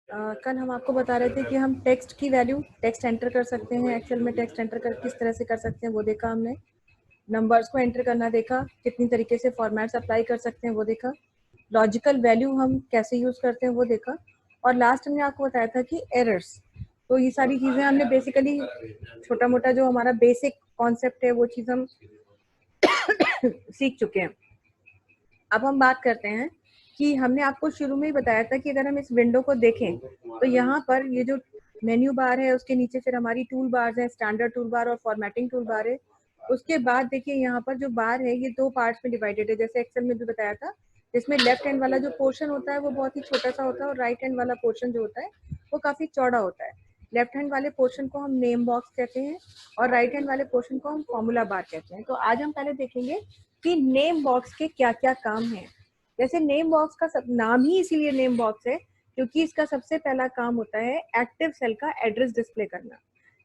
कल हम आपको बता रहे थे कि हम टेक्स्ट की वैल्यू टेक्स्ट एंटर कर सकते हैं, एक्सेल में टेक्स्ट एंटर कर किस तरह से कर सकते हैं वो देखा हमने। नंबर्स को एंटर करना देखा, कितनी तरीके से फॉर्मेट्स अप्लाई कर सकते हैं वो देखा। लॉजिकल वैल्यू हम कैसे यूज करते हैं वो देखा। और लास्ट हमने आपको बताया था कि एरर्स। तो ये सारी चीजें हमने बेसिकली छोटा मोटा जो हमारा बेसिक कॉन्सेप्ट है वो चीज हम सीख चुके हैं। अब हम बात करते हैं कि हमने आपको शुरू में ही बताया था कि अगर हम इस विंडो को देखें तो यहाँ पर ये जो मेन्यू बार है उसके नीचे फिर हमारी टूल बार है, स्टैंडर्ड टूल बार और फॉर्मेटिंग टूल बार है। उसके बाद देखिए यहाँ पर जो बार है ये दो पार्ट्स में डिवाइडेड है, जैसे एक्सेल में भी बताया था। जिसमें लेफ्ट हैंड वाला जो पोर्शन होता है वो बहुत ही छोटा सा होता है और राइट हैंड वाला पोर्शन जो होता है वो काफी चौड़ा होता है। लेफ्ट हैंड वाले पोर्शन को हम नेम बॉक्स कहते हैं और राइट हैंड वाले पोर्शन को हम फॉर्मूला बार कहते हैं। तो आज हम पहले देखेंगे कि नेम बॉक्स के क्या क्या काम है। जैसे नेम बॉक्स का नाम ही इसीलिए नेम बॉक्स है क्योंकि इसका सबसे पहला काम होता है एक्टिव सेल का एड्रेस डिस्प्ले करना।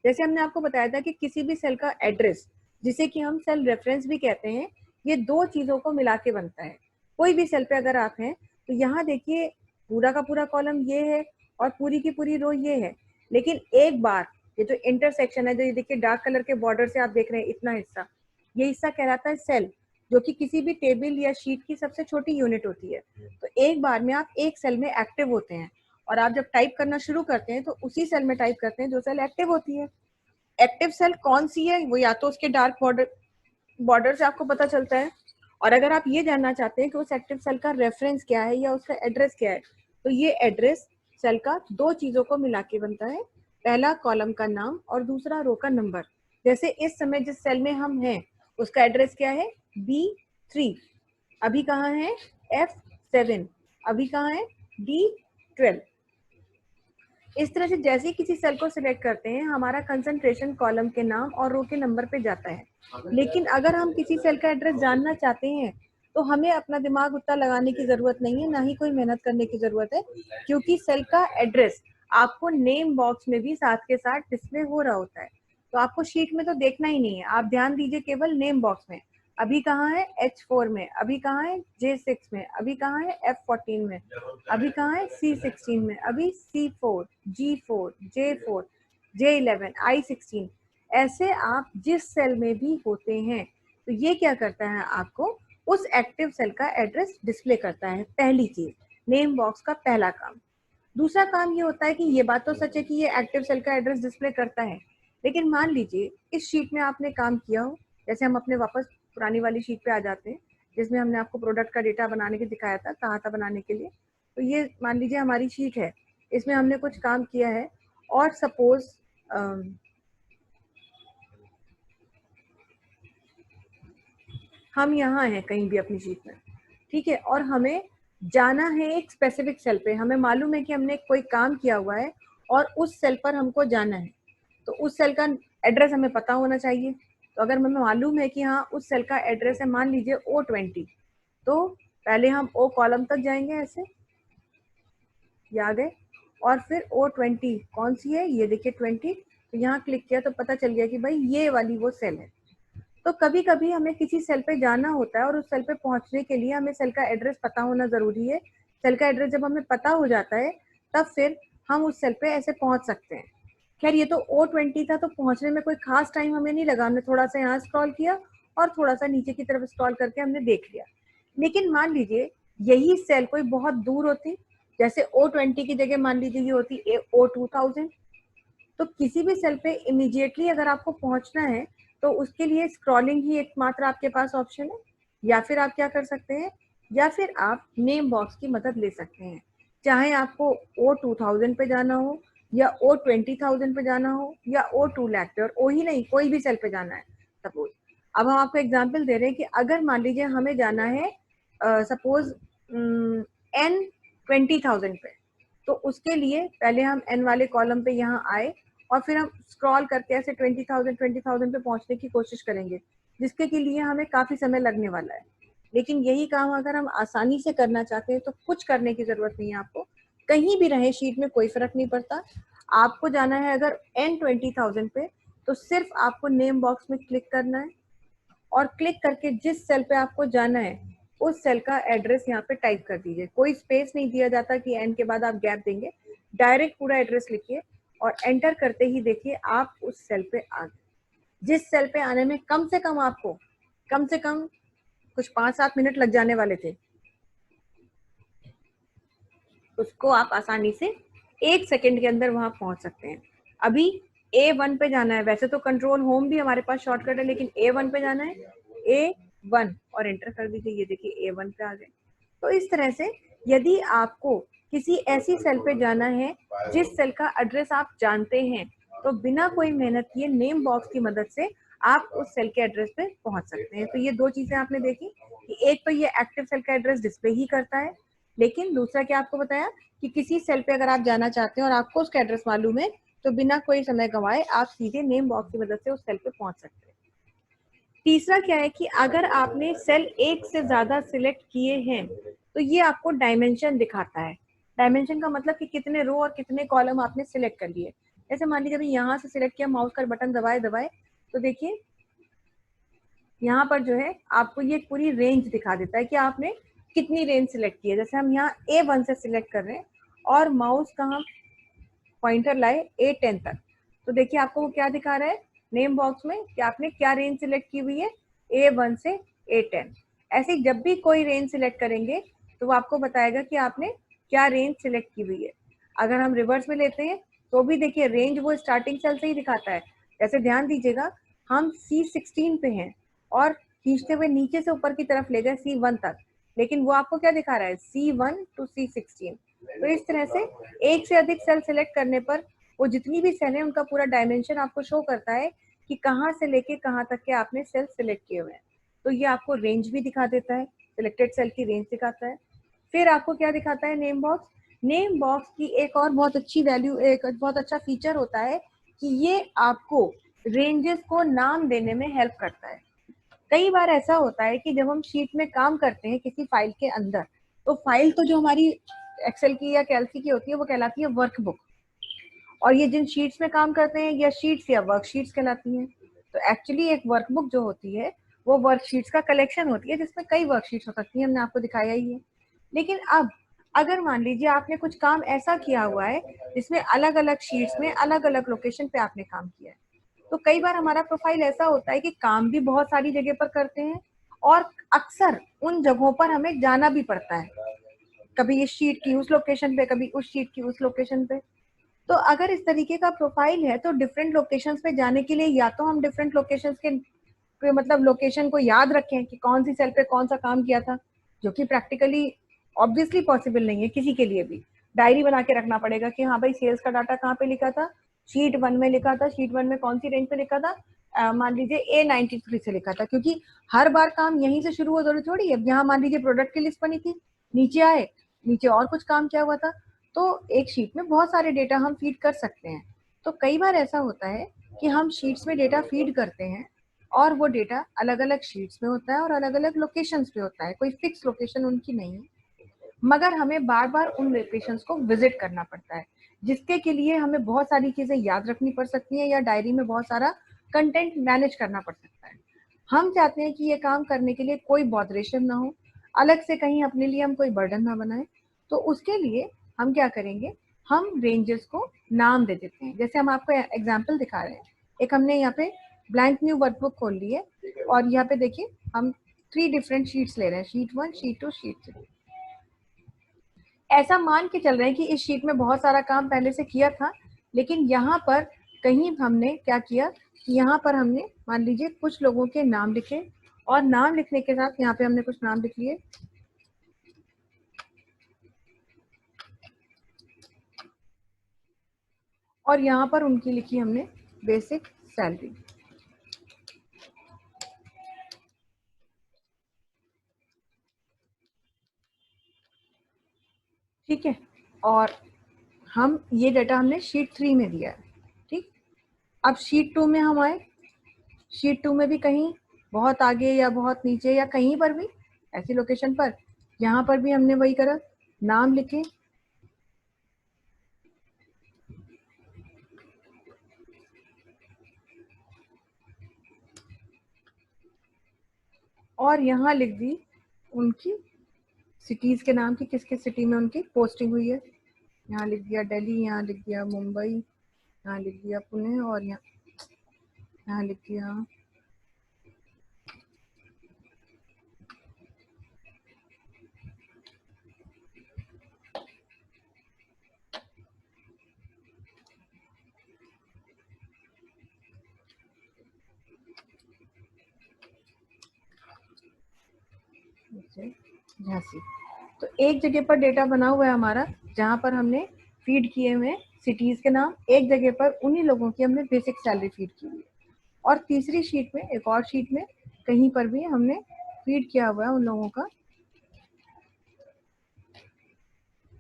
जैसे हमने आपको बताया था कि किसी भी सेल का एड्रेस, जिसे कि हम सेल रेफरेंस भी कहते हैं, ये दो चीजों को मिला के बनता है। कोई भी सेल पे अगर आप हैं तो यहाँ देखिए पूरा का पूरा कॉलम ये है और पूरी की पूरी रो ये है, लेकिन एक बार ये जो इंटरसेक्शन है, जो ये देखिए डार्क कलर के बॉर्डर से आप देख रहे हैं इतना हिस्सा, ये हिस्सा कहलाता है सेल, जो कि किसी भी टेबल या शीट की सबसे छोटी यूनिट होती है। तो एक बार में आप एक सेल में एक्टिव होते हैं और आप जब टाइप करना शुरू करते हैं तो उसी सेल में टाइप करते हैं जो सेल एक्टिव होती है। एक्टिव सेल कौन सी है वो या तो उसके डार्क बॉर्डर से आपको पता चलता है, और अगर आप ये जानना चाहते हैं कि उस एक्टिव सेल का रेफरेंस क्या है या उसका एड्रेस क्या है, तो ये एड्रेस सेल का दो चीजों को मिला के बनता है। पहला कॉलम का नाम और दूसरा रो का नंबर। जैसे इस समय जिस सेल में हम हैं उसका एड्रेस क्या है, B3। अभी कहाँ है, F7। अभी कहाँ है, D12। इस तरह से जैसे ही किसी सेल को सिलेक्ट करते हैं हमारा कंसंट्रेशन कॉलम के नाम और रो के नंबर पे जाता है। लेकिन अगर हम किसी सेल का एड्रेस जानना चाहते हैं तो हमें अपना दिमाग उतना लगाने की जरूरत नहीं है, ना ही कोई मेहनत करने की जरूरत है, क्योंकि सेल का एड्रेस आपको नेम बॉक्स में भी साथ के साथ डिस्प्ले हो रहा होता है। तो आपको शीट में तो देखना ही नहीं है, आप ध्यान दीजिए केवल नेम बॉक्स में। अभी कहाँ है, H4 में। अभी कहाँ है, J6 में। अभी कहाँ है, F14 में। अभी कहाँ है, C16 में। अभी C4, G4, J4, J11, I16। ऐसे आप जिस सेल में भी होते हैं तो ये क्या करता है, आपको उस एक्टिव सेल का एड्रेस डिस्प्ले करता है। पहली चीज, नेम बॉक्स का पहला काम। दूसरा काम ये होता है कि ये बात तो सच है कि ये एक्टिव सेल का एड्रेस डिस्प्ले करता है, लेकिन मान लीजिए इस शीट में आपने काम किया हो। जैसे हम अपने वापस पुरानी वाली शीट पे आ जाते हैं जिसमें हमने आपको प्रोडक्ट का डेटा बनाने के दिखाया था, कहा था बनाने के लिए। तो ये मान लीजिए हमारी शीट है, इसमें हमने कुछ काम किया है और सपोज हम यहाँ हैं कहीं भी अपनी शीट में, ठीक है, और हमें जाना है एक स्पेसिफिक सेल पे। हमें मालूम है कि हमने कोई काम किया हुआ है और उस सेल पर हमको जाना है, तो उस सेल का एड्रेस हमें पता होना चाहिए। तो अगर हमें मालूम है कि हाँ उस सेल का एड्रेस है मान लीजिए O20, तो पहले हम O कॉलम तक जाएंगे, ऐसे ये आ गए, और फिर O20 कौन सी है, ये देखिए 20। तो यहाँ क्लिक किया तो पता चल गया कि भाई ये वाली वो सेल है। तो कभी कभी हमें किसी सेल पे जाना होता है और उस सेल पे पहुंचने के लिए हमें सेल का एड्रेस पता होना जरूरी है। सेल का एड्रेस जब हमें पता हो जाता है तब फिर हम उस सेल पे ऐसे पहुंच सकते हैं। खैर ये तो O20 था, तो पहुंचने में कोई खास टाइम हमें नहीं लगा, हमने थोड़ा सा यहाँ स्क्रॉल किया और थोड़ा सा नीचे की तरफ स्क्रॉल करके हमने देख लिया। लेकिन मान लीजिए यही सेल कोई बहुत दूर होती, जैसे O20 की जगह मान लीजिए ये होती O2000, तो किसी भी सेल पे इमीडिएटली अगर आपको पहुंचना है तो उसके लिए स्क्रॉलिंग ही एकमात्र आपके पास ऑप्शन है। या फिर आप क्या कर सकते हैं, या फिर आप नेम बॉक्स की मदद ले सकते हैं। चाहे आपको O2000 पे जाना हो या O20000 पे जाना हो या O2 लाख पे, और O ही नहीं कोई भी सेल पे जाना है सपोज। अब हम आपको एग्जांपल दे रहे हैं कि अगर मान लीजिए हमें जाना है सपोज N20,000 पे, तो उसके लिए पहले हम एन वाले कॉलम पे यहाँ आए और फिर हम स्क्रॉल करके ऐसे 20,000 पे पहुंचने की कोशिश करेंगे, जिसके के लिए हमें काफी समय लगने वाला है। लेकिन यही काम अगर हम आसानी से करना चाहते हैं तो कुछ करने की जरूरत नहीं है आपको, कहीं भी रहे शीट में कोई फर्क नहीं पड़ता। आपको जाना है अगर N20,000 पे, तो सिर्फ आपको नेम बॉक्स में क्लिक करना है और क्लिक करके जिस सेल पे आपको जाना है उस सेल का एड्रेस यहाँ पे टाइप कर दीजिए। कोई स्पेस नहीं दिया जाता कि एन के बाद आप गैप देंगे, डायरेक्ट पूरा एड्रेस लिखिए और एंटर करते ही देखिए आप उस सेल पे आ गए। जिस सेल पे आने में कम से कम आपको कम से कम कुछ 5-7 मिनट लग जाने वाले थे, उसको आप आसानी से 1 सेकंड के अंदर वहां पहुंच सकते हैं। अभी A1 पे जाना है, वैसे तो कंट्रोल होम भी हमारे पास शॉर्टकट है, लेकिन A1 पे जाना है, A1 और एंटर कर दीजिए। ये देखिए A1 पे आ गए। तो इस तरह से यदि आपको किसी ऐसी सेल पे जाना है जिस सेल का एड्रेस आप जानते हैं, तो बिना कोई मेहनत किए नेम बॉक्स की मदद से आप उस सेल के एड्रेस पे पहुंच सकते हैं। तो ये दो चीजें आपने देखी कि एक तो ये एक्टिव सेल का एड्रेस डिस्प्ले ही करता है, लेकिन दूसरा क्या आपको बताया कि किसी सेल पे अगर आप जाना चाहते हैं और आपको उसका एड्रेस मालूम है, तो बिना कोई समय गंवाए आप सीधे नेम बॉक्स की मदद से उस सेल पे पहुंच सकते हैं। तीसरा क्या है कि अगर आपने सेल एक से ज्यादा सिलेक्ट किए हैं, तो ये आपको डायमेंशन दिखाता है। डायमेंशन का मतलब कि कितने रो और कितने कॉलम आपने सिलेक्ट कर लिए। जैसे मान लीजिए अभी यहाँ से सिलेक्ट किया, माउस का बटन दबाए दबाए, तो देखिए यहाँ पर जो है आपको ये पूरी रेंज दिखा देता है कि आपने कितनी रेंज सिलेक्ट की है। जैसे हम यहाँ A1 से सिलेक्ट कर रहे हैं और माउस का हम पॉइंटर लाए A10 तक, तो देखिए आपको वो क्या दिखा रहा है नेम बॉक्स में कि आपने क्या रेंज सिलेक्ट की हुई है, A1 से A10। ऐसे ही जब भी कोई रेंज सिलेक्ट करेंगे तो वो आपको बताएगा कि आपने क्या रेंज सिलेक्ट की हुई है। अगर हम रिवर्स में लेते हैं तो भी देखिए रेंज वो स्टार्टिंग सेल से ही दिखाता है। जैसे ध्यान दीजिएगा, हम C16 पे हैं और खींचते हुए नीचे से ऊपर की तरफ ले गए C1 तक, लेकिन वो आपको क्या दिखा रहा है, C1 to C16। तो इस तरह से एक से अधिक सेल सिलेक्ट करने पर वो जितनी भी सेल है उनका पूरा डायमेंशन आपको शो करता है कि कहाँ से लेके कहाँ तक के आपने सेल सिलेक्ट किए हुए हैं। तो ये आपको रेंज भी दिखा देता है, सिलेक्टेड सेल की रेंज दिखाता है। फिर आपको क्या दिखाता है नेम बॉक्स। नेम बॉक्स की एक और बहुत अच्छी वैल्यू, एक बहुत अच्छा फीचर होता है कि ये आपको रेंजेस को नाम देने में हेल्प करता है। कई बार ऐसा होता है कि जब हम शीट में काम करते हैं किसी फाइल के अंदर, तो फाइल तो जो हमारी एक्सेल की या कैल्सी की होती है वो कहलाती है वर्कबुक, और ये जिन शीट्स में काम करते हैं या शीट्स या वर्कशीट्स कहलाती हैं। तो एक्चुअली एक वर्कबुक जो होती है वो वर्कशीट्स का कलेक्शन होती है जिसमें कई वर्कशीट्स हो सकती हैं, हमने आपको दिखाया ही है। लेकिन अब अगर मान लीजिए आपने कुछ काम ऐसा किया हुआ है जिसमें अलग अलग शीट्स में अलग अलग लोकेशन पे आपने काम किया है, तो कई बार हमारा प्रोफाइल ऐसा होता है कि काम भी बहुत सारी जगह पर करते हैं और अक्सर उन जगहों पर हमें जाना भी पड़ता है, कभी इस शीट की उस लोकेशन पे, कभी उस शीट की उस लोकेशन पे। तो अगर इस तरीके का प्रोफाइल है तो डिफरेंट लोकेशंस पे जाने के लिए या तो हम डिफरेंट लोकेशंस के मतलब लोकेशन को याद रखें कि कौन सी सेल पे कौन सा काम किया था, जो कि प्रैक्टिकली ऑब्वियसली पॉसिबल नहीं है किसी के लिए भी। डायरी बना के रखना पड़ेगा कि हाँ भाई सेल्स का डाटा कहाँ पे लिखा था, शीट 1 में लिखा था, शीट 1 में कौन सी रेंज पे लिखा था, मान लीजिए A93 से लिखा था, क्योंकि हर बार काम यहीं से शुरू हो जरूरी थोड़ी है। अब यहाँ मान लीजिए प्रोडक्ट की लिस्ट बनी थी, नीचे आए, नीचे और कुछ काम किया हुआ था, तो एक शीट में बहुत सारे डेटा हम फीड कर सकते हैं। तो कई बार ऐसा होता है कि हम शीट्स में डेटा फीड करते हैं और वो डेटा अलग अलग शीट्स में होता है और अलग अलग लोकेशंस पे होता है, कोई फिक्स लोकेशन उनकी नहीं है, मगर हमें बार बार उन लोकेशंस को विजिट करना पड़ता है, जिसके के लिए हमें बहुत सारी चीजें याद रखनी पड़ सकती हैं या डायरी में बहुत सारा कंटेंट मैनेज करना पड़ सकता है। हम चाहते हैं कि ये काम करने के लिए कोई बॉदरेशन ना हो, अलग से कहीं अपने लिए हम कोई बर्डन ना बनाए। तो उसके लिए हम क्या करेंगे, हम रेंजेस को नाम दे देते हैं। जैसे हम आपको एग्जाम्पल दिखा रहे हैं, एक हमने यहाँ पे ब्लैंक न्यू वर्कबुक खोल ली है और यहाँ पे देखिए हम 3 डिफरेंट शीट्स ले रहे हैं, शीट 1, शीट 2, शीट 3। ऐसा मान के चल रहे हैं कि इस शीट में बहुत सारा काम पहले से किया था, लेकिन यहाँ पर कहीं हमने क्या किया, यहाँ पर हमने मान लीजिए कुछ लोगों के नाम लिखे और नाम लिखने के साथ यहाँ पे हमने कुछ नाम लिख लिए और यहाँ पर उनकी लिखी हमने बेसिक सैलरी। ठीक है, और हम ये डाटा हमने शीट 3 में दिया है। ठीक, अब शीट 2 में हम आए, शीट 2 में भी कहीं बहुत आगे या बहुत नीचे या कहीं पर भी ऐसी लोकेशन पर, यहाँ पर भी हमने वही करा, नाम लिखे और यहाँ लिख दी उनकी सिटीज के नाम की, किस किस सिटी में उनकी पोस्टिंग हुई है। यहाँ लिख दिया दिल्ली, यहाँ लिख दिया मुंबई, यहाँ लिख दिया पुणे, और यहाँ लिख दिया झांसी। तो एक जगह पर डेटा बना हुआ है हमारा, जहाँ पर हमने फीड किए हुए सिटीज के नाम, एक जगह पर उन्हीं लोगों की हमने बेसिक सैलरी फीड की हुई है, और तीसरी शीट में, एक और शीट में कहीं पर भी हमने फीड किया हुआ है उन लोगों का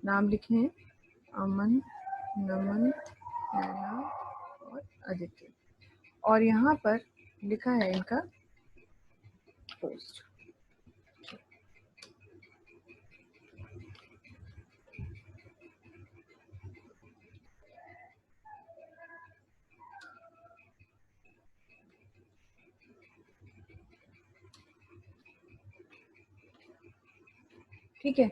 नाम लिखे हैं, अमन, नमन, नैना और अदिति, और यहाँ पर लिखा है इनका पोस्ट। ठीक है,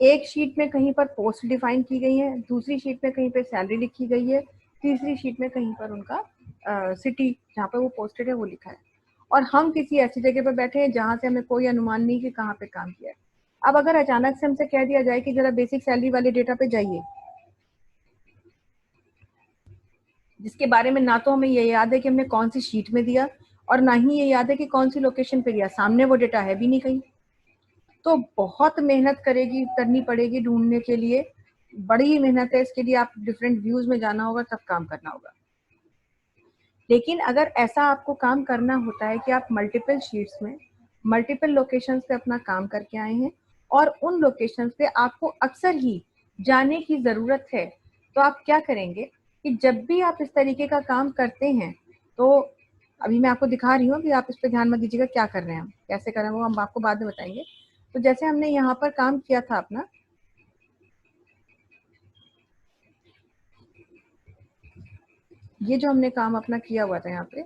एक शीट में कहीं पर पोस्ट डिफाइन की गई है, दूसरी शीट में कहीं पर सैलरी लिखी गई है, तीसरी शीट में कहीं पर उनका सिटी जहाँ पर वो पोस्टेड है वो लिखा है, और हम किसी ऐसी जगह पर बैठे हैं जहां से हमें कोई अनुमान नहीं कि कहाँ पे काम किया है। अब अगर अचानक से हमसे कह दिया जाए कि जरा बेसिक सैलरी वाले डेटा पे जाइए, जिसके बारे में ना तो हमें ये याद है कि हमने कौन सी शीट में दिया, और ना ही ये याद है कि कौन सी लोकेशन पे दिया, सामने वो डेटा है भी नहीं कहीं, तो बहुत मेहनत करनी पड़ेगी ढूंढने के लिए, बड़ी मेहनत है इसके लिए, आप डिफरेंट व्यूज में जाना होगा, तब काम करना होगा। लेकिन अगर ऐसा आपको काम करना होता है कि आप मल्टीपल शीट्स में मल्टीपल लोकेशंस पे अपना काम करके आए हैं, और उन लोकेशंस पे आपको अक्सर ही जाने की जरूरत है, तो आप क्या करेंगे कि जब भी आप इस तरीके का काम करते हैं, तो अभी मैं आपको दिखा रही हूँ कि आप इस पर ध्यान मत दीजिएगा क्या कर रहे हैं, हम कैसे कर रहे हैं वो हम आपको बाद में बताएंगे। तो जैसे हमने यहाँ पर काम किया था अपना, ये जो हमने काम अपना किया हुआ था यहाँ पे,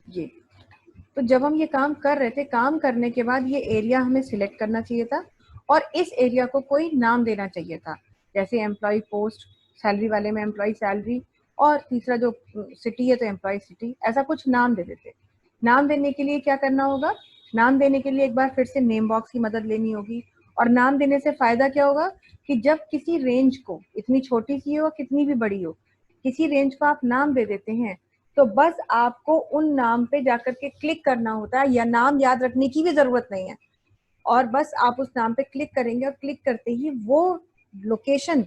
ये, तो जब हम ये काम कर रहे थे, काम करने के बाद ये एरिया हमें सिलेक्ट करना चाहिए था, और इस एरिया को कोई नाम देना चाहिए था, जैसे एम्प्लॉय पोस्ट, सैलरी वाले में एम्प्लॉय सैलरी, और तीसरा जो सिटी है तो एम्प्लॉय सिटी, ऐसा कुछ नाम दे देते। नाम देने के लिए क्या करना होगा, नाम देने के लिए एक बार फिर से नेम बॉक्स की मदद लेनी होगी, और नाम देने से फायदा क्या होगा कि जब किसी रेंज को, इतनी छोटी सी हो कितनी भी बड़ी हो, किसी रेंज को आप नाम दे देते हैं, तो बस आपको उन नाम पे जाकर के क्लिक करना होता है, या नाम याद रखने की भी जरूरत नहीं है, और बस आप उस नाम पे क्लिक करेंगे, और क्लिक करते ही वो लोकेशन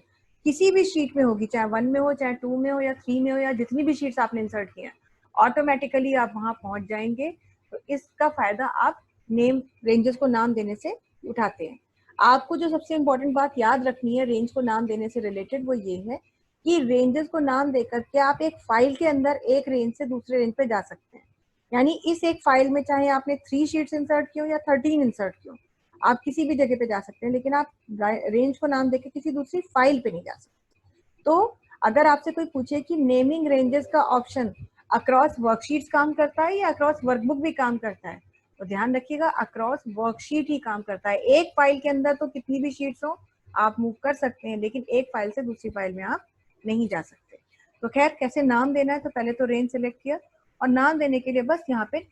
किसी भी शीट में होगी, चाहे 1 में हो, चाहे 2 में हो, या 3 में हो, या जितनी भी शीट्स आपने इंसर्ट की हैं, ऑटोमेटिकली आप वहां पहुंच जाएंगे। तो इसका फायदा आप नेम रेंजेस को नाम देने से उठाते हैं। आपको जो सबसे इंपॉर्टेंट बात याद रखनी है रेंज को नाम देने से रिलेटेड, वो ये है कि रेंजेस को नाम देकर के आप एक फाइल के अंदर एक रेंज से दूसरे रेंज पे जा सकते हैं। यानी इस एक फाइल में चाहे आपने 3 शीट्स इंसर्ट की हो या 13 इंसर्ट की हो, आप किसी भी जगह पे जा सकते हैं, लेकिन आप रेंज को नाम देकर किसी दूसरी फाइल पे नहीं जा सकते। तो अगर आपसे कोई पूछे कि नेमिंग रेंजेस का ऑप्शन अक्रॉस वर्कशीट्स काम करता है या अक्रॉस वर्कबुक भी काम करता है, तो ध्यान रखिएगा अक्रॉस वर्कशीट ही काम करता है। एक फाइल के अंदर तो कितनी भी शीट्स हो आप मूव कर सकते हैं, लेकिन एक फाइल से दूसरी फाइल में आप नहीं जा सकते। तो खैर कैसे नाम देना है, तो पहले तो रेंज सेलेक्ट किया, और नाम देने के लिए बस यहाँ पे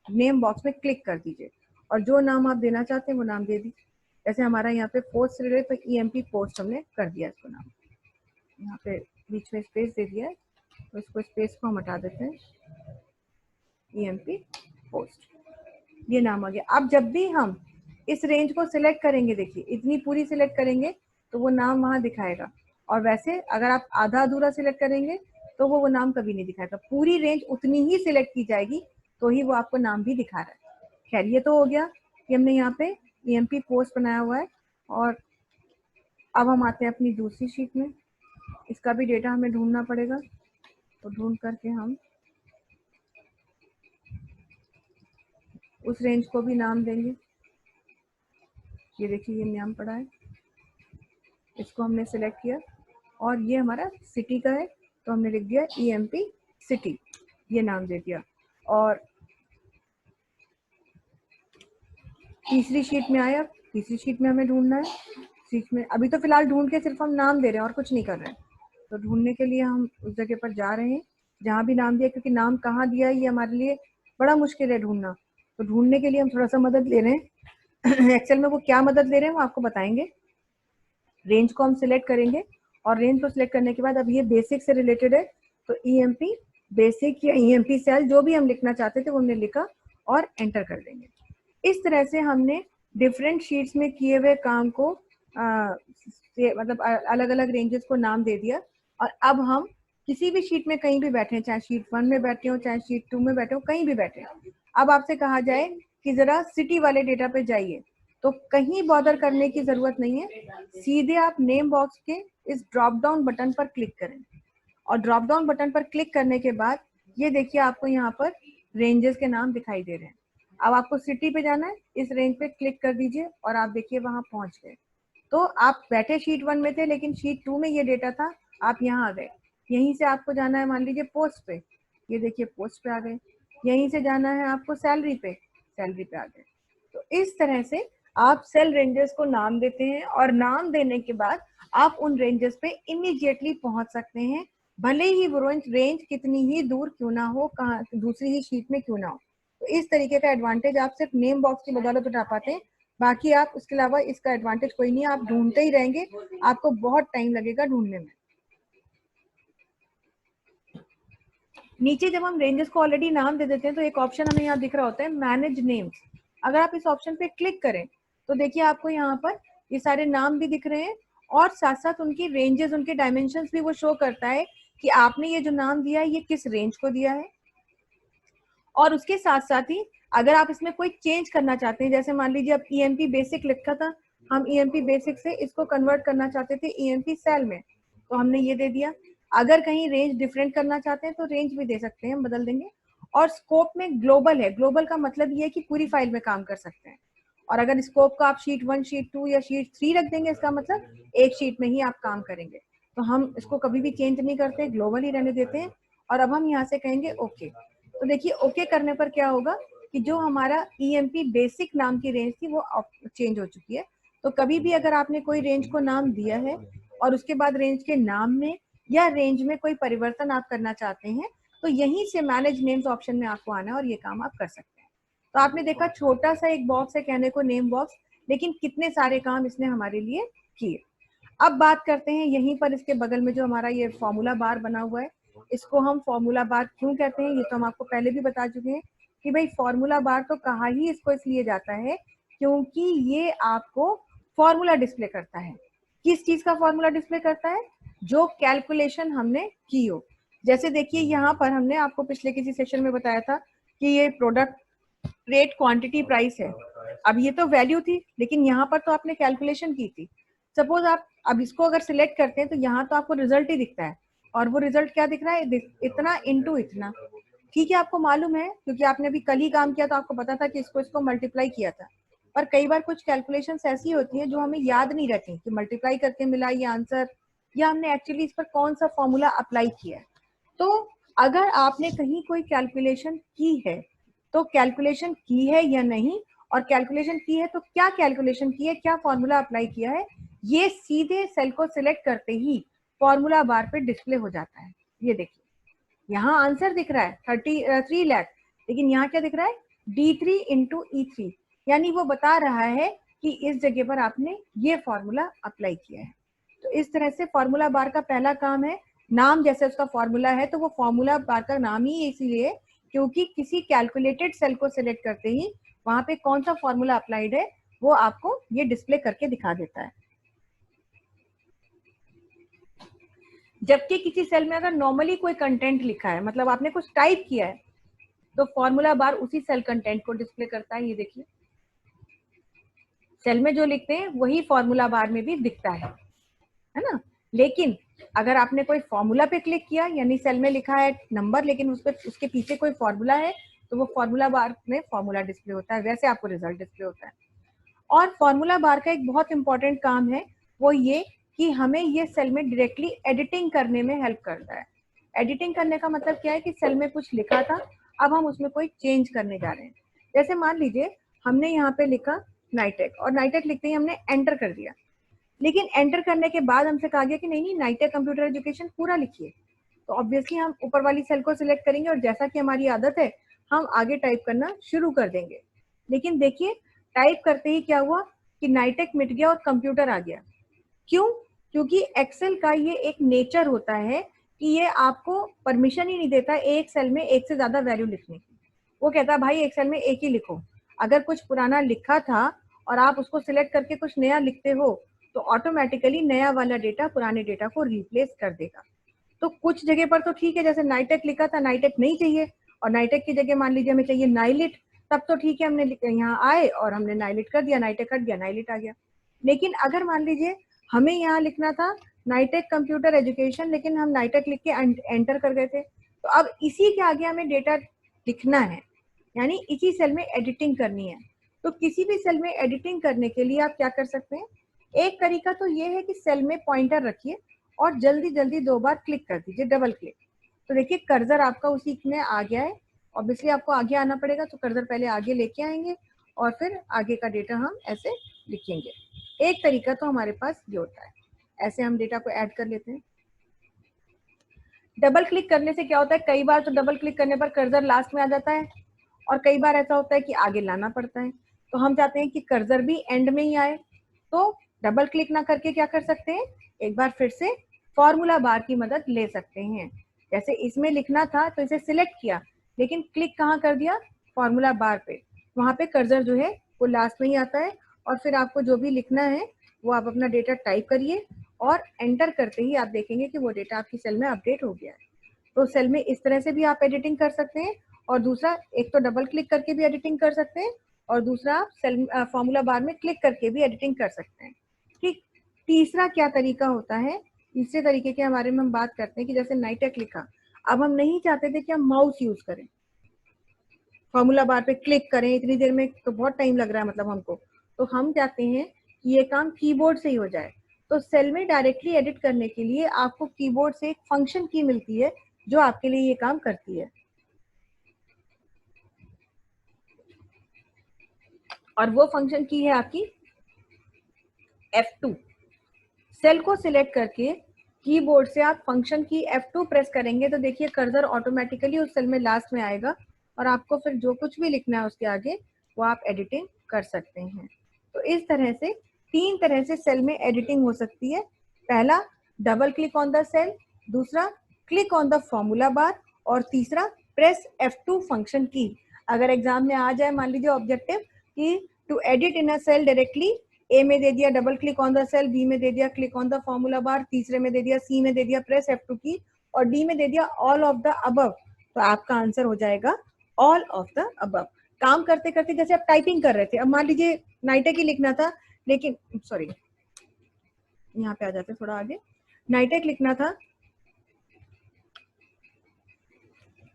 नेम बॉक्स में क्लिक कर दीजिए, और जो नाम आप देना चाहते हैं वो नाम दे दीजिए। जैसे हमारा यहाँ पे पोस्ट से तो ईएमपी पोस्ट हमने कर दिया इसको नाम, यहाँ पे बीच में स्पेस दे दिया है, तो इसको स्पेस को हम हटा देते हैं, ईएमपी पोस्ट, ये नाम आ गया। अब जब भी हम इस रेंज को सिलेक्ट करेंगे, देखिए इतनी पूरी सिलेक्ट करेंगे तो वो नाम वहां दिखाएगा, और वैसे अगर आप आधा अधूरा सिलेक्ट करेंगे तो वो नाम कभी नहीं दिखाएगा। पूरी रेंज उतनी ही सिलेक्ट की जाएगी तो ही वो आपको नाम भी दिखा रहा है। खैर ये तो हो गया कि हमने यहाँ पे ईएमपी पोस्ट बनाया हुआ है, और अब हम आते हैं अपनी दूसरी शीट में। इसका भी डेटा हमें ढूंढना पड़ेगा, तो ढूंढ करके हम उस रेंज को भी नाम देंगे। ये देखिए ये नाम पड़ा है, इसको हमने सिलेक्ट किया, और ये हमारा सिटी का है तो हमने लिख दिया ईएमपी सिटी, ये नाम दे दिया। और तीसरी शीट में आया, तीसरी शीट में हमें ढूंढना है। शीट में अभी तो फिलहाल ढूंढ के सिर्फ हम नाम दे रहे हैं और कुछ नहीं कर रहे हैं। तो ढूंढने के लिए हम उस जगह पर जा रहे हैं जहाँ भी नाम दिया, क्योंकि नाम कहाँ दिया है ये हमारे लिए बड़ा मुश्किल है ढूंढना। तो ढूंढने के लिए हम थोड़ा सा मदद ले रहे हैं। एक्सेल में वो क्या मदद ले रहे हैं वो आपको बताएंगे। रेंज को हम सिलेक्ट करेंगे और रेंज को सिलेक्ट करने के बाद अब ये बेसिक से रिलेटेड है, तो ईएमपी बेसिक या ईएमपी सेल जो भी हम लिखना चाहते थे वो हमने लिखा और एंटर कर देंगे। इस तरह से हमने डिफरेंट शीट्स में किए हुए काम को मतलब अलग अलग रेंजेस को नाम दे दिया। और अब हम किसी भी शीट में कहीं भी बैठे, चाहे शीट 1 में बैठे हो चाहे शीट 2 में बैठे हो, कहीं भी बैठे हो, अब आपसे कहा जाए कि जरा सिटी वाले डेटा पे जाइए, तो कहीं बॉदर करने की जरूरत नहीं है। सीधे आप नेम बॉक्स के इस ड्रॉप डाउन बटन पर क्लिक करें और ड्रॉप डाउन बटन पर क्लिक करने के बाद ये देखिए आपको यहाँ पर रेंजेस के नाम दिखाई दे रहे हैं। अब आपको सिटी पे जाना है, इस रेंज पे क्लिक कर दीजिए और आप देखिए वहां पहुंच गए। तो आप बैठे शीट 1 में थे लेकिन शीट 2 में ये डेटा था, आप यहाँ आ गए। यहीं से आपको जाना है मान लीजिए पोस्ट पे, ये देखिए पोस्ट पे आ गए। यहीं से जाना है आपको सैलरी पे, सैलरी पे आ गए। तो इस तरह से आप सेल रेंजेस को नाम देते हैं और नाम देने के बाद आप उन रेंजेस पे इमीडिएटली पहुंच सकते हैं, भले ही वो रेंज कितनी ही दूर क्यों ना हो, कहाँ दूसरी ही शीट में क्यों ना हो। तो इस तरीके का एडवांटेज आप सिर्फ नेम बॉक्स की बदौलत उठा पाते हैं। बाकी आप इसके अलावा इसका एडवांटेज कोई नहीं है, आप ढूंढते ही रहेंगे, आपको बहुत टाइम लगेगा ढूंढने में। नीचे जब हम रेंजेस को ऑलरेडी नाम दे देते हैं तो एक ऑप्शन हमें यहाँ दिख रहा होता है मैनेज नेम्स। अगर आप इस ऑप्शन पे क्लिक करें तो देखिए आपको यहाँ पर ये सारे नाम भी दिख रहे हैं और साथ साथ उनकी रेंजेस, उनके डायमेंशंस भी वो शो करता है कि आपने ये जो नाम दिया है ये किस रेंज को दिया है। और उसके साथ साथ ही अगर आप इसमें कोई चेंज करना चाहते हैं, जैसे मान लीजिए अब ईएमपी बेसिक लिखा था, हम ईएमपी बेसिक से इसको कन्वर्ट करना चाहते थे ईएमपी सेल में, तो हमने ये दे दिया। अगर कहीं रेंज डिफरेंट करना चाहते हैं तो रेंज भी दे सकते हैं, बदल देंगे। और स्कोप में ग्लोबल है, ग्लोबल का मतलब ये है कि पूरी फाइल में काम कर सकते हैं। और अगर स्कोप का आप शीट 1, शीट 2 या शीट 3 रख देंगे, इसका मतलब एक शीट में ही आप काम करेंगे। तो हम इसको कभी भी चेंज नहीं करते, ग्लोबल ही रहने देते हैं। और अब हम यहाँ से कहेंगे ओके। तो देखिए ओके करने पर क्या होगा कि जो हमारा ईएमपी बेसिक नाम की रेंज थी वो चेंज हो चुकी है। तो कभी भी अगर आपने कोई रेंज को नाम दिया है और उसके बाद रेंज के नाम में या रेंज में कोई परिवर्तन आप करना चाहते हैं, तो यहीं से मैनेज नेम्स ऑप्शन में आपको आना है और ये काम आप कर सकते हैं। तो आपने देखा छोटा सा एक बॉक्स है कहने को नेम बॉक्स, लेकिन कितने सारे काम इसने हमारे लिए किए। अब बात करते हैं यहीं पर इसके बगल में जो हमारा ये फॉर्मूला बार बना हुआ है, इसको हम फॉर्मूला बार क्यों कहते हैं ये तो हम आपको पहले भी बता चुके हैं कि भाई फॉर्मूला बार तो कहा ही इसको इसलिए जाता है क्योंकि ये आपको फॉर्मूला डिस्प्ले करता है। किस चीज का फॉर्मूला डिस्प्ले करता है? जो कैलकुलेशन हमने की हो। जैसे देखिए यहाँ पर हमने आपको पिछले किसी सेशन में बताया था कि ये प्रोडक्ट रेट क्वांटिटी प्राइस है। अब ये तो वैल्यू थी लेकिन यहाँ पर तो आपने कैलकुलेशन की थी। सपोज आप अब इसको अगर सिलेक्ट करते हैं तो यहाँ तो आपको रिजल्ट ही दिखता है और वो रिजल्ट क्या दिख रहा है? इतना इंटू इतना। ठीक है, आपको मालूम है क्योंकि आपने अभी कल ही काम किया तो आपको पता था कि इसको मल्टीप्लाई किया था। पर कई बार कुछ कैलकुलेशंस ऐसी होती हैं जो हमें याद नहीं रहती कि मल्टीप्लाई करके मिला ये आंसर या हमने एक्चुअली इस पर कौन सा फॉर्मूला अप्लाई किया है। तो अगर आपने कहीं कोई कैलकुलेशन की है तो कैलकुलेशन की है या नहीं, और कैलकुलेशन की है तो क्या कैलकुलेशन की है, क्या फॉर्मूला अप्लाई किया है, ये सीधे सेल को सिलेक्ट करते ही फॉर्मूला बार पे डिस्प्ले हो जाता है। ये देखिए यहाँ आंसर दिख रहा है 3 लाख, लेकिन यहाँ क्या दिख रहा है? D3 इंटू E3, यानी वो बता रहा है कि इस जगह पर आपने ये फॉर्मूला अप्लाई किया है। तो इस तरह से फॉर्मूला बार का पहला काम है, नाम जैसे उसका फॉर्मूला है तो वो फॉर्मूला बार का नाम ही इसलिए क्योंकि किसी कैलकुलेटेड सेल को सिलेक्ट करते ही वहां पे कौन सा फॉर्मूला अप्लाइड है वो आपको ये डिस्प्ले करके दिखा देता है। जबकि किसी सेल में अगर नॉर्मली कोई कंटेंट लिखा है, मतलब आपने कुछ टाइप किया है, तो फॉर्मूला बार उसी सेल कंटेंट को डिस्प्ले करता है। ये देखिए सेल में जो लिखते हैं वही फॉर्मूला बार में भी दिखता है ना। लेकिन अगर आपने कोई फॉर्मूला पे क्लिक किया, यानी सेल में लिखा है नंबर लेकिन उस पर उसके पीछे कोई फॉर्मूला है, तो वो फॉर्मूला बार में फॉर्मूला डिस्प्ले होता है, वैसे आपको रिजल्ट डिस्प्ले होता है। और फॉर्मूला बार का एक बहुत इंपॉर्टेंट काम है वो ये कि हमें ये सेल में डायरेक्टली एडिटिंग करने में हेल्प करता है। एडिटिंग करने का मतलब क्या है कि सेल में कुछ लिखा था, अब हम उसमें कोई चेंज करने जा रहे हैं। जैसे मान लीजिए हमने यहाँ पे लिखा नाइटेक, और नाइटेक लिखते ही हमने एंटर कर दिया। लेकिन एंटर करने के बाद हमसे कहा गया कि नहीं नहीं, नाइटेक कंप्यूटर एजुकेशन पूरा लिखिए। तो ऑब्वियसली हम ऊपर वाली सेल को सिलेक्ट करेंगे और जैसा कि हमारी आदत है हम आगे टाइप करना शुरू कर देंगे। लेकिन देखिए टाइप करते ही क्या हुआ कि नाइटेक मिट गया और कंप्यूटर आ गया। क्यों? क्योंकि एक्सेल का ये एक नेचर होता है कि ये आपको परमिशन ही नहीं देता एक सेल में एक से ज्यादा वैल्यू लिखने की। वो कहता है भाई एक सेल में एक ही लिखो। अगर कुछ पुराना लिखा था और आप उसको सिलेक्ट करके कुछ नया लिखते हो तो ऑटोमेटिकली नया वाला डेटा पुराने डेटा को रिप्लेस कर देगा। तो कुछ जगह पर तो ठीक है, जैसे नाइटेक लिखा था, नाइटेक नहीं चाहिए और नाइटेक की जगह मान लीजिए हमें चाहिए नाइलिट, तब तो ठीक है, हमने यहाँ आए और हमने नाइलिट कर दिया, नाइटेक हट गया, नाइलिट आ गया। लेकिन अगर मान लीजिए हमें यहाँ लिखना था नाइटेक कंप्यूटर एजुकेशन, लेकिन हम नाइटेक लिख के एंटर कर गए थे, तो अब इसी के आगे हमें डेटा लिखना है, यानी इसी सेल में एडिटिंग करनी है। तो किसी भी सेल में एडिटिंग करने के लिए आप क्या कर सकते हैं, एक तरीका तो ये है कि सेल में पॉइंटर रखिए और जल्दी जल्दी 2 बार क्लिक कर दीजिए, डबल क्लिक। तो देखिए कर्सर आपका उसी में आ गया है। ऑब्वियसली आपको आगे आना पड़ेगा, तो कर्सर पहले आगे लेके आएंगे और फिर आगे का डेटा हम ऐसे लिखेंगे। एक तरीका तो हमारे पास ये होता है, ऐसे हम डेटा को ऐड कर लेते हैं। डबल क्लिक करने से क्या होता है, कई बार तो डबल क्लिक करने पर कर्सर लास्ट में आ जाता है और कई बार ऐसा होता है कि आगे लाना पड़ता है। तो हम चाहते हैं कि कर्सर भी एंड में ही आए, तो डबल क्लिक ना करके क्या कर सकते हैं, एक बार फिर से फॉर्मूला बार की मदद ले सकते हैं। जैसे इसमें लिखना था तो इसे सिलेक्ट किया, लेकिन क्लिक कहाँ कर दिया, फॉर्मूला बार पे, वहां पे कर्सर जो है वो लास्ट में ही आता है और फिर आपको जो भी लिखना है वो आप अपना डेटा टाइप करिए और एंटर करते ही आप देखेंगे कि वो डेटा आपकी सेल में अपडेट हो गया है। तो सेल में इस तरह से भी आप एडिटिंग कर सकते हैं, और दूसरा एक तो डबल क्लिक करके भी एडिटिंग कर सकते हैं और दूसरा आप सेल फॉर्मूला बार में क्लिक करके भी एडिटिंग कर सकते हैं। ठीक, तीसरा क्या तरीका होता है, तीसरे तरीके के बारे में हम बात करते हैं कि जैसे नाइटेक लिखा, अब हम नहीं चाहते थे कि हम माउस यूज करें, फॉर्मूला बार पे क्लिक करें, इतनी देर में तो बहुत टाइम लग रहा है मतलब हमको, तो हम चाहते हैं कि ये काम कीबोर्ड से ही हो जाए। तो सेल में डायरेक्टली एडिट करने के लिए आपको कीबोर्ड से एक फंक्शन की मिलती है जो आपके लिए ये काम करती है, और वो फंक्शन की है आपकी F2। सेल को सिलेक्ट करके कीबोर्ड से आप फंक्शन की F2 प्रेस करेंगे तो देखिए कर्सर ऑटोमेटिकली उस सेल में लास्ट में आएगा और आपको फिर जो कुछ भी लिखना है उसके आगे वो आप एडिटिंग कर सकते हैं। तो इस तरह से 3 तरह से सेल में एडिटिंग हो सकती है। पहला, double click on the cell, दूसरा click on the formula bar, और तीसरा प्रेस F2 फंक्शन की। अगर एग्जाम में आ जाए मान लीजिए ऑब्जेक्टिव कि to edit in a cell directly, A में दे दिया double click on the cell, B में दे दिया click on the formula bar, तीसरे में दे दिया, सी में दे दिया प्रेस F2 की, और डी में दे दिया ऑल ऑफ द अबव, तो आपका आंसर हो जाएगा ऑल ऑफ द अबव। काम करते करते जैसे आप टाइपिंग कर रहे थे, अब मान लीजिए नाइटेक ही लिखना था, लेकिन सॉरी यहाँ पे आ जाते थोड़ा आगे, नाइटेक लिखना था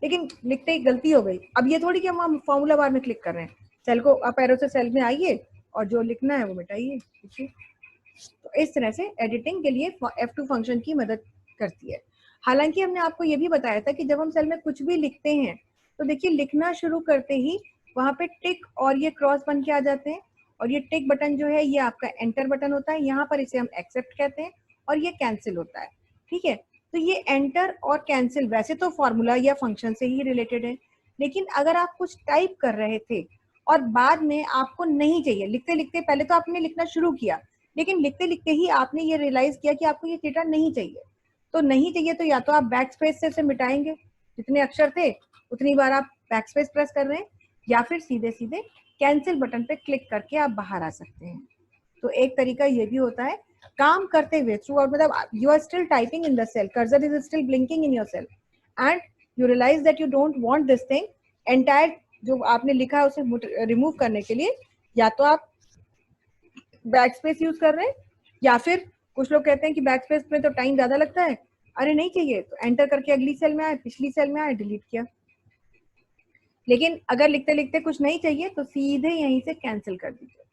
लेकिन लिखते ही गलती हो गई। अब ये थोड़ी कि हम फॉर्मूला बार में क्लिक कर रहे हैं, सेल को अप एरो से सेल में आइए और जो लिखना है वो मिटाइए। तो इस तरह से एडिटिंग के लिए F2 फंक्शन की मदद करती है। हालांकि हमने आपको ये भी बताया था कि जब हम सेल में कुछ भी लिखते हैं तो देखिए लिखना शुरू करते ही वहां पे टिक और ये क्रॉस बन के आ जाते हैं, और ये टिक बटन जो है ये आपका एंटर बटन होता है, यहाँ पर इसे हम एक्सेप्ट कहते हैं, और ये कैंसिल होता है। ठीक है, तो ये एंटर और कैंसिल वैसे तो फॉर्मूला या फंक्शन से ही रिलेटेड है, लेकिन अगर आप कुछ टाइप कर रहे थे और बाद में आपको नहीं चाहिए, लिखते लिखते पहले तो आपने लिखना शुरू किया लेकिन लिखते लिखते ही आपने ये रियलाइज किया कि आपको ये डेटा नहीं चाहिए, तो नहीं चाहिए तो या तो आप बैक स्पेस से इसे मिटाएंगे, जितने अक्षर थे उतनी बार आप बैक स्पेस प्रेस कर रहे हैं, या फिर सीधे सीधे कैंसिल बटन पे क्लिक करके आप बाहर आ सकते हैं। तो एक तरीका ये भी होता है काम करते हुए थ्रू आउट, मतलब you are still typing in the cell, cursor is still blinking in your cell and you realise that you don't want this thing, entire जो आपने लिखा है उसे रिमूव करने के लिए या तो आप बैक स्पेस यूज कर रहे हैं, या फिर कुछ लोग कहते हैं कि बैक स्पेस में तो टाइम ज्यादा लगता है, अरे नहीं चाहिए तो एंटर करके अगली सेल में आए, पिछली सेल में आए, डिलीट किया। लेकिन अगर लिखते लिखते कुछ नहीं चाहिए तो सीधे यहीं से कैंसिल कर दीजिए।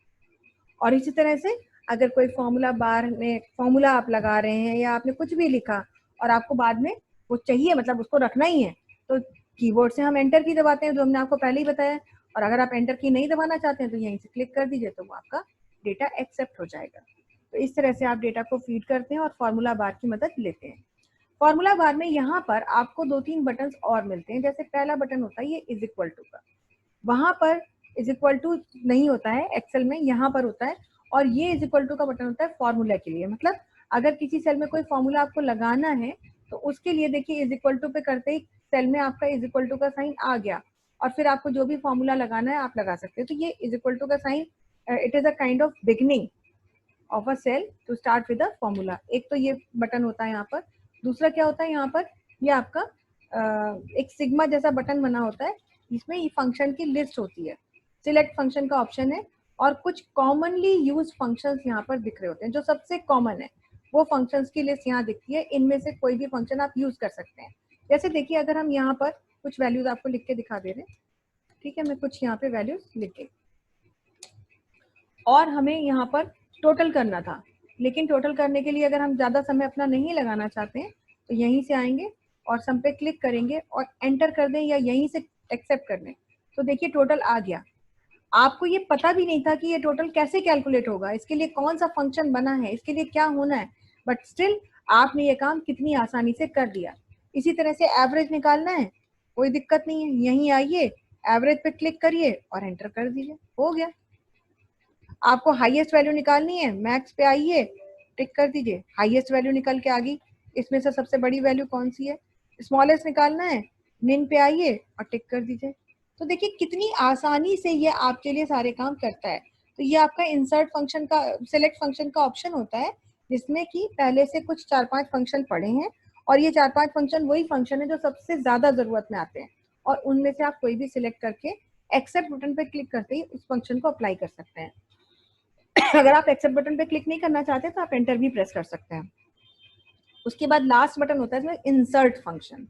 और इसी तरह से अगर कोई फॉर्मूला बार में फॉर्मूला आप लगा रहे हैं या आपने कुछ भी लिखा और आपको बाद में वो चाहिए, मतलब उसको रखना ही है, तो कीबोर्ड से हम एंटर की दबाते हैं जो हमने आपको पहले ही बताया, और अगर आप एंटर की नहीं दबाना चाहते हैं तो यहीं से क्लिक कर दीजिए, तो वो आपका डेटा एक्सेप्ट हो जाएगा। तो इस तरह से आप डेटा को फीड करते हैं और फॉर्मूला बार की मदद लेते हैं। फॉर्मूला बार में यहाँ पर आपको 2-3 बटन और मिलते हैं। जैसे पहला बटन होता है ये इज इक्वल टू का, वहां पर इज इक्वल टू नहीं होता है एक्सेल में, यहाँ पर होता है। और ये इज इक्वल टू का बटन होता है फॉर्मूला के लिए, मतलब अगर किसी सेल में कोई फॉर्मूला आपको लगाना है तो उसके लिए देखिए इज इक्वल टू पे करते ही सेल में आपका इज इक्वल टू का साइन आ गया, और फिर आपको जो भी फॉर्मूला लगाना है आप लगा सकते हैं। तो ये इज इक्वल टू का sign, it is a kind of beginning of a cell to start with a formula. एक तो ये बटन होता है यहाँ पर। दूसरा क्या होता है यहाँ पर, ये आपका एक सिग्मा जैसा बटन बना होता है, इसमें ये फंक्शन की लिस्ट होती है। सिलेक्ट फंक्शन का ऑप्शन है और कुछ कॉमनली यूज फंक्शंस यहाँ पर दिख रहे होते हैं। जो सबसे कॉमन है वो फंक्शंस की लिस्ट यहाँ दिखती है, इनमें से कोई भी फंक्शन आप यूज कर सकते हैं। जैसे देखिए अगर हम यहाँ पर कुछ वैल्यूज आपको लिख के दिखा दे रहे हैं, ठीक है, मैं कुछ यहाँ पे वैल्यूज लिख के, और हमें यहाँ पर टोटल करना था, लेकिन टोटल करने के लिए अगर हम ज़्यादा समय अपना नहीं लगाना चाहते हैं तो यहीं से आएंगे और सम पे क्लिक करेंगे और एंटर कर दें या यहीं से एक्सेप्ट कर दें। तो देखिए टोटल आ गया। आपको ये पता भी नहीं था कि ये टोटल कैसे कैलकुलेट होगा, इसके लिए कौन सा फंक्शन बना है, इसके लिए क्या होना है, बट स्टिल आपने ये काम कितनी आसानी से कर दिया। इसी तरह से एवरेज निकालना है, कोई दिक्कत नहीं है, यहीं आइए एवरेज पे क्लिक करिए और एंटर कर दीजिए, हो गया। आपको हाईएस्ट वैल्यू निकालनी है, मैक्स पे आइए, टिक कर दीजिए, हाईएस्ट वैल्यू निकल के आ गई। इसमें से सबसे बड़ी वैल्यू कौन सी है, स्मॉलेस्ट निकालना है, मिन पे आइए और टिक कर दीजिए। तो देखिए कितनी आसानी से ये आपके लिए सारे काम करता है। तो ये आपका इंसर्ट फंक्शन का, सिलेक्ट फंक्शन का ऑप्शन होता है, जिसमें कि पहले से कुछ 4-5 फंक्शन पड़े हैं, और ये 4-5 फंक्शन वही फंक्शन है जो सबसे ज्यादा जरूरत में आते हैं, और उनमें से आप कोई भी सिलेक्ट करके एक्सेप्ट बटन पे क्लिक करते ही उस फंक्शन को अप्लाई कर सकते हैं। अगर आप एक्सेप्ट बटन पे क्लिक नहीं करना चाहते तो आप एंटर भी प्रेस कर सकते हैं। उसके बाद लास्ट बटन होता है इसमें इंसर्ट फंक्शन।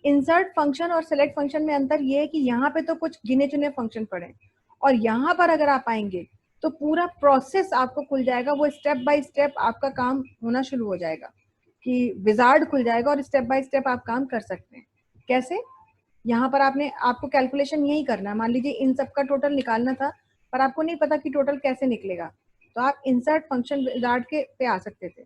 इंसर्ट फंक्शन और सिलेक्ट फंक्शन में अंतर ये है कि यहाँ पे तो कुछ गिने चुने फंक्शन पड़े, और यहाँ पर अगर आप आएंगे तो पूरा प्रोसेस आपको खुल जाएगा, वो स्टेप बाय स्टेप आपका काम होना शुरू हो जाएगा, कि विजार्ड खुल जाएगा और स्टेप बाय स्टेप आप काम कर सकते हैं। कैसे, यहाँ पर आपको कैलकुलेशन यही करना है। मान लीजिए इन सब का टोटल निकालना था, पर आपको नहीं पता कि टोटल कैसे निकलेगा, तो आप इंसर्ट फंक्शन विजार्ड के पे आ सकते थे।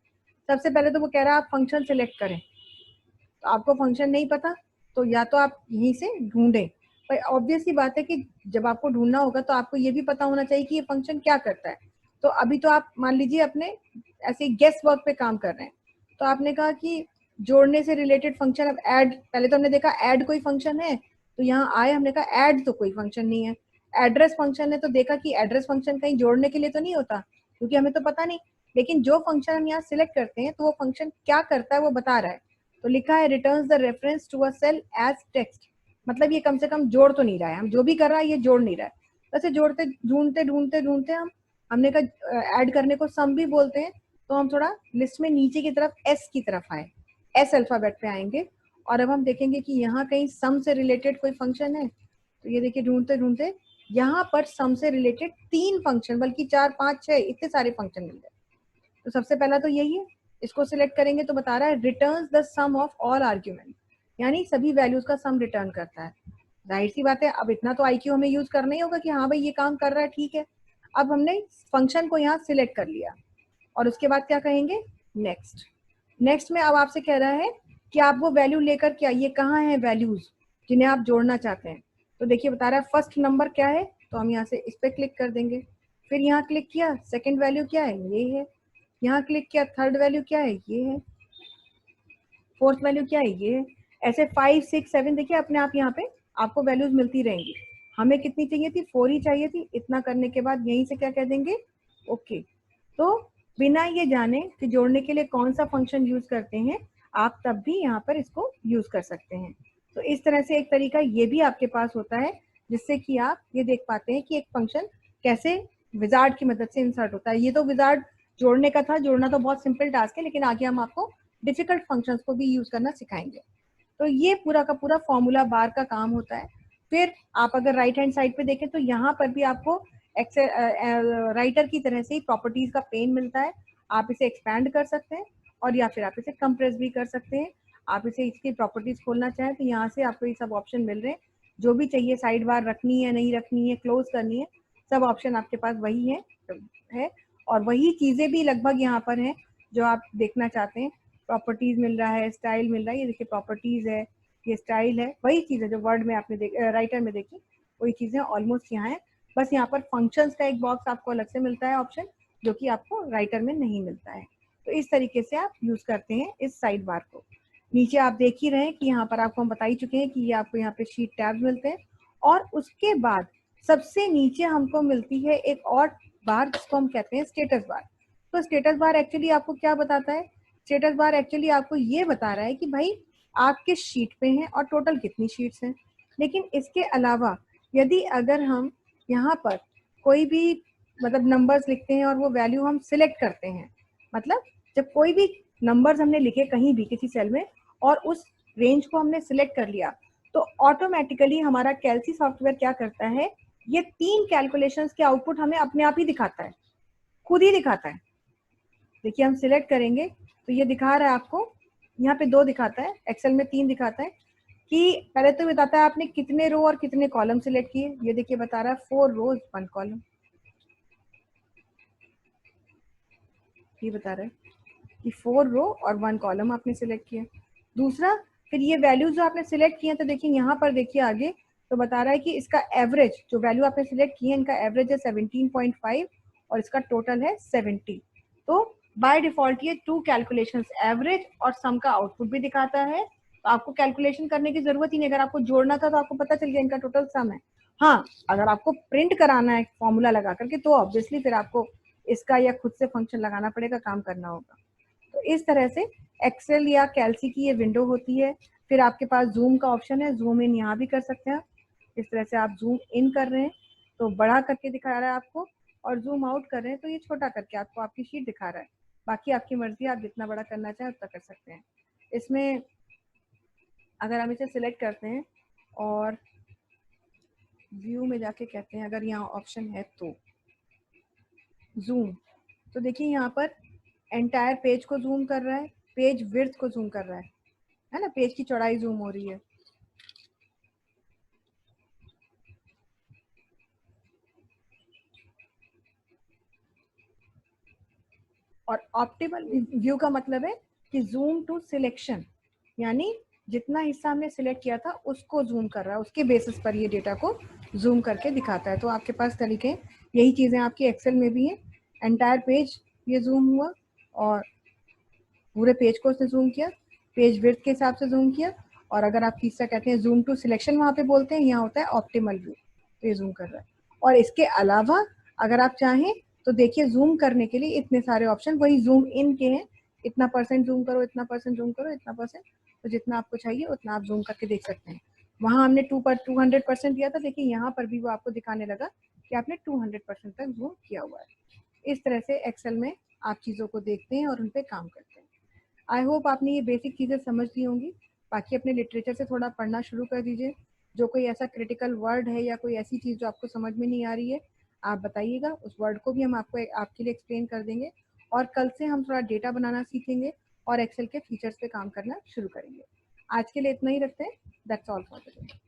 सबसे पहले तो वो कह रहा है आप फंक्शन सिलेक्ट करें, तो आपको फंक्शन नहीं पता तो या तो आप यहीं से ढूंढें, पर ऑब्वियस सी बात है कि जब आपको ढूंढना होगा तो आपको ये भी पता होना चाहिए कि ये फंक्शन क्या करता है। तो अभी तो आप मान लीजिए अपने ऐसे गेस वर्क पे काम कर रहे हैं, तो आपने कहा कि जोड़ने से रिलेटेड फंक्शन, अब ऐड, पहले तो हमने देखा ऐड कोई फंक्शन है, तो यहाँ आए हमने कहा ऐड तो कोई फंक्शन नहीं है। एड्रेस फंक्शन है, तो देखा कि एड्रेस फंक्शन कहीं जोड़ने के लिए तो नहीं होता, क्योंकि हमें तो पता नहीं। लेकिन जो फंक्शन हम यहाँ सिलेक्ट करते हैं तो वो फंक्शन क्या करता है वो बता रहा है। तो लिखा है returns the reference to a cell as text, मतलब ये कम से कम जोड़ तो नहीं रहा है, हम जो भी कर रहा है ये जोड़ नहीं रहा है। वैसे जोड़ते ढूंढते ढूंढते ढूंढते हमने कहा ऐड करने को सम भी बोलते हैं, तो हम थोड़ा लिस्ट में नीचे की तरफ एस की तरफ आए, एस अल्फाबेट पे आएंगे, और अब हम देखेंगे कि यहाँ कहीं सम से रिलेटेड कोई फंक्शन है। तो ये देखिए ढूंढते ढूंढते यहाँ पर सम से रिलेटेड 3 फंक्शन, बल्कि 4, 5, 6 इतने सारे फंक्शन मिल गए। तो सबसे पहला तो यही है, इसको सिलेक्ट करेंगे तो बता रहा है returns the sum of all argument, यानी सभी वैल्यूज का सम रिटर्न करता है। जाहिर सी बात है, अब इतना तो आईक्यू हमें यूज करना ही होगा कि हाँ भाई ये काम कर रहा है, ठीक है। अब हमने फंक्शन को यहाँ सिलेक्ट कर लिया, और उसके बाद क्या कहेंगे, नेक्स्ट। नेक्स्ट में अब आपसे कह रहा है कि आप वो वैल्यू लेकर के आइए, कहाँ है वैल्यूज जिन्हें आप जोड़ना चाहते हैं। तो देखिए बता रहा है फर्स्ट नंबर क्या है, तो हम यहाँ से इस पर क्लिक कर देंगे। फिर यहाँ क्लिक किया, सेकेंड वैल्यू क्या है, ये है। यहाँ क्लिक किया, थर्ड वैल्यू क्या है, ये है। फोर्थ वैल्यू क्या है, ये है। ऐसे 5, 6, 7 देखिए अपने आप यहाँ पे आपको वैल्यूज मिलती रहेंगी। हमें कितनी चाहिए थी, 4 ही चाहिए थी। इतना करने के बाद यहीं से क्या कह देंगे, ओके। तो बिना ये जाने कि जोड़ने के लिए कौन सा फंक्शन यूज करते हैं, आप तब भी यहाँ पर इसको यूज कर सकते हैं। तो इस तरह से एक तरीका ये भी आपके पास होता है, जिससे कि आप ये देख पाते हैं कि एक फंक्शन कैसे विजार्ड की मदद से इंसर्ट होता है। ये तो विजार्ड जोड़ने का था, जोड़ना तो बहुत सिंपल टास्क है, लेकिन आगे हम आपको डिफिकल्ट फंक्शंस को भी यूज करना सिखाएंगे। तो ये पूरा का पूरा फॉर्मूला बार का काम होता है। फिर आप अगर राइट हैंड साइड पे देखें तो यहाँ पर भी आपको राइटर की तरह से ही प्रॉपर्टीज का पेन मिलता है। आप इसे एक्सपैंड कर सकते हैं और या फिर आप इसे कंप्रेस भी कर सकते हैं। आप इसे इसकी प्रॉपर्टीज खोलना चाहें तो यहाँ से आपको ये सब ऑप्शन मिल रहे हैं। जो भी चाहिए, साइड बार रखनी है नहीं रखनी है, क्लोज करनी है, सब ऑप्शन आपके पास वही है। और वही चीज़ें भी लगभग यहाँ पर हैं जो आप देखना चाहते हैं। प्रॉपर्टीज मिल रहा है, स्टाइल मिल रहा है, ये देखिए प्रॉपर्टीज है, ये स्टाइल है, वही चीज़ है जो वर्ड में आपने राइटर में देखी, वही चीज़ें ऑलमोस्ट यहाँ है। बस यहाँ पर फंक्शंस का एक बॉक्स आपको अलग से मिलता है ऑप्शन, जो कि आपको राइटर में नहीं मिलता है। तो इस तरीके से आप यूज करते हैं इस साइड बार को। नीचे आप देख ही रहे हैं कि यहाँ पर आपको हम बता ही चुके हैं कि ये आपको यहाँ पे शीट टैब्स मिलते हैं। और उसके बाद सबसे नीचे हमको मिलती है एक और बार जिसको हम कहते हैं स्टेटस बार। तो स्टेटस बार एक्चुअली आपको क्या बताता है? स्टेटस बार एक्चुअली आपको ये बता रहा है कि भाई आप किस शीट पे हैं और टोटल कितनी शीट्स हैं। लेकिन इसके अलावा यदि अगर हम यहाँ पर कोई भी मतलब नंबर्स लिखते हैं और वो वैल्यू हम सिलेक्ट करते हैं, मतलब जब कोई भी नंबर्स हमने लिखे कहीं भी किसी सेल में और उस रेंज को हमने सिलेक्ट कर लिया, तो ऑटोमेटिकली हमारा कैल्सी सॉफ्टवेयर क्या करता है, ये 3 कैलकुलेशंस के आउटपुट हमें अपने आप ही दिखाता है, खुद ही दिखाता है। देखिए हम सिलेक्ट करेंगे तो ये दिखा रहा है आपको, यहाँ पे 2 दिखाता है, एक्सेल में 3 दिखाता है कि पहले तो बताता है आपने कितने रो और कितने कॉलम सिलेक्ट किए। ये देखिए बता रहा है 4 रोज 1 कॉलम, ये बता रहा है कि 4 रो और 1 कॉलम आपने सिलेक्ट किया। दूसरा, फिर ये वैल्यूज जो आपने सिलेक्ट किए तो देखिए यहाँ पर देखिए आगे तो बता रहा है कि इसका एवरेज जो वैल्यू आपने सिलेक्ट किए इनका एवरेज है 17.5 और इसका टोटल है 70। तो बाय डिफॉल्ट ये 2 कैलकुलेशंस, एवरेज और सम का आउटपुट भी दिखाता है। तो आपको कैलकुलेशन करने की जरूरत ही नहीं, अगर आपको जोड़ना था तो आपको पता चल गया इनका टोटल सम है। हाँ, अगर आपको प्रिंट कराना है फॉर्मूला लगा करके तो ऑब्वियसली फिर आपको इसका या खुद से फंक्शन लगाना पड़ेगा, काम करना होगा। तो इस तरह से एक्सेल या कैल्सी की ये विंडो होती है। फिर आपके पास जूम का ऑप्शन है, जूम इन यहाँ भी कर सकते हैं। इस तरह से आप जूम इन कर रहे हैं तो बड़ा करके दिखा रहा है आपको, और जूम आउट कर रहे हैं तो ये छोटा करके आपको आपकी शीट दिखा रहा है। बाकी आपकी मर्जी, आप जितना बड़ा करना चाहें उतना कर सकते हैं। इसमें अगर हम इसे सिलेक्ट करते हैं और व्यू में जाके कहते हैं, अगर यहाँ ऑप्शन है तो जूम, तो देखिए यहाँ पर एंटायर पेज को जूम कर रहा है, पेज विड्थ को जूम कर रहा है ना, पेज की चौड़ाई जूम हो रही है। और ऑप्टिमल व्यू का मतलब है कि जूम टू सिलेक्शन, यानी जितना हिस्सा हमने सिलेक्ट किया था उसको जूम कर रहा है, उसके बेसिस पर ये डेटा को जूम करके दिखाता है। तो आपके पास तरीके, यही चीजें आपकी एक्सेल में भी हैं। एंटायर पेज ये जूम हुआ और पूरे पेज को उसने जूम किया, पेज विड्थ के हिसाब से जूम किया। और अगर आप तीसरा कहते हैं जूम टू सिलेक्शन, वहां पे बोलते हैं, यहाँ होता है ऑप्टिमल व्यू, तो ये जूम कर रहा है। और इसके अलावा अगर आप चाहें तो देखिए जूम करने के लिए इतने सारे ऑप्शन वही जूम इन के हैं, इतना परसेंट जूम करो, इतना परसेंट जूम करो, इतना परसेंट, तो जितना आपको चाहिए उतना आप जूम करके देख सकते हैं। वहां हमने 200% दिया था, देखिए यहाँ पर भी वो आपको दिखाने लगा कि आपने 200% तक जूम किया हुआ है। इस तरह से एक्सेल में आप चीजों को देखते हैं और उन पर काम करते हैं। आई होप आपने ये बेसिक चीज़ें समझ ली होंगी। बाकी अपने लिटरेचर से थोड़ा पढ़ना शुरू कर दीजिए। जो कोई ऐसा क्रिटिकल वर्ड है या कोई ऐसी चीज़ जो आपको समझ में नहीं आ रही है, आप बताइएगा, उस वर्ड को भी हम आपको आपके लिए एक्सप्लेन कर देंगे। और कल से हम थोड़ा डेटा बनाना सीखेंगे और एक्सेल के फीचर्स पे काम करना शुरू करेंगे। आज के लिए इतना ही रखते हैं। That's all for the day.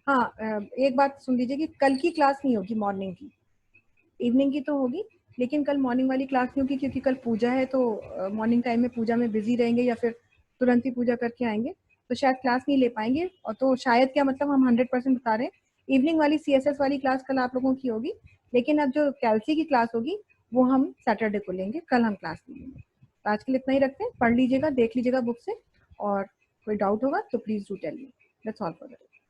हाँ, एक बात सुन लीजिए कि कल की क्लास नहीं होगी मॉर्निंग की, इवनिंग की तो होगी, लेकिन कल मॉर्निंग वाली क्लास नहीं होगी क्योंकि कल पूजा है। तो मॉर्निंग टाइम में पूजा में बिजी रहेंगे या फिर तुरंत ही पूजा करके आएंगे, तो शायद क्लास नहीं ले पाएंगे। और तो शायद क्या मतलब, हम 100% बता रहे हैं। इवनिंग वाली CSS वाली क्लास कल आप लोगों की होगी, लेकिन अब जो कैल्सी की क्लास होगी वो हम सैटरडे को लेंगे, कल हम क्लास नहीं लेंगे। तो आज के लिए इतना ही रखते हैं। पढ़ लीजिएगा, देख लीजिएगा बुक से, और कोई डाउट होगा तो please do tell me. That's all for that.